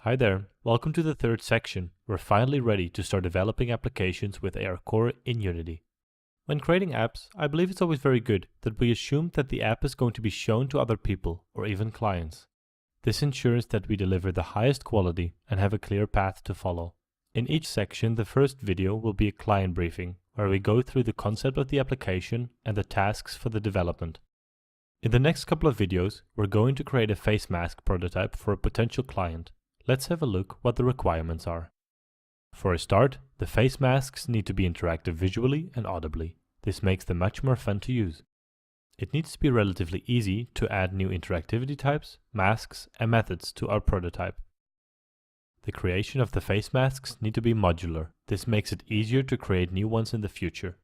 Hi there, welcome to the third section. We're finally ready to start developing applications with ARCore in Unity. When creating apps, I believe it's always very good that we assume that the app is going to be shown to other people or even clients. This ensures that we deliver the highest quality and have a clear path to follow. In each section, the first video will be a client briefing, where we go through the concept of the application and the tasks for the development. In the next couple of videos, we're going to create a face mask prototype for a potential client. Let's have a look what the requirements are. For a start, the face masks need to be interactive visually and audibly. This makes them much more fun to use. It needs to be relatively easy to add new interactivity types, masks, and methods to our prototype. The creation of the face masks need to be modular. This makes it easier to create new ones in the future.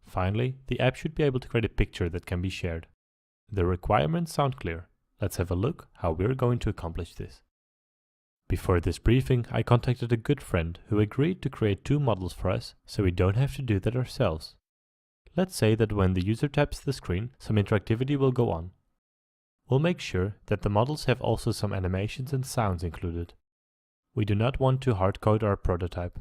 Finally, the app should be able to create a picture that can be shared. The requirements sound clear. Let's have a look how we're going to accomplish this. Before this briefing, I contacted a good friend who agreed to create 2 models for us, so we don't have to do that ourselves. Let's say that when the user taps the screen, some interactivity will go on. We'll make sure that the models have also some animations and sounds included. We do not want to hard-code our prototype.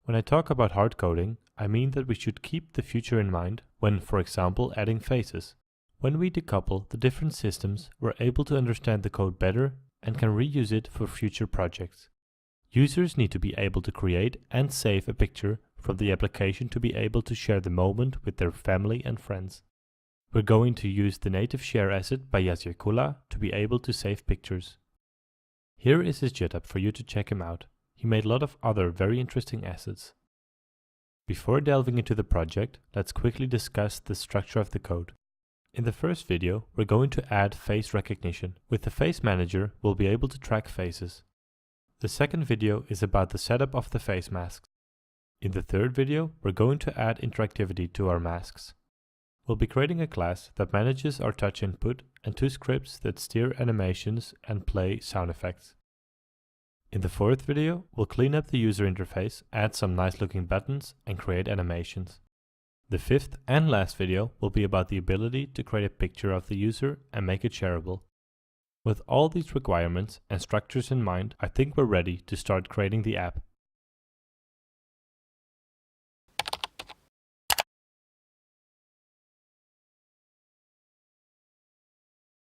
When I talk about hard-coding, I mean that we should keep the future in mind when, for example, adding faces. When we decouple the different systems, we're able to understand the code better and can reuse it for future projects. Users need to be able to create and save a picture from the application to be able to share the moment with their family and friends. We're going to use the native share asset by Yasyakula to be able to save pictures. Here is his GitHub for you to check him out. He made a lot of other very interesting assets. Before delving into the project, let's quickly discuss the structure of the code. In the first video, we're going to add face recognition. With the Face Manager, we'll be able to track faces. The second video is about the setup of the face masks. In the third video, we're going to add interactivity to our masks. We'll be creating a class that manages our touch input and 2 scripts that steer animations and play sound effects. In the fourth video, we'll clean up the user interface, add some nice looking buttons, and create animations. The fifth and last video will be about the ability to create a picture of the user and make it shareable. With all these requirements and structures in mind, I think we're ready to start creating the app.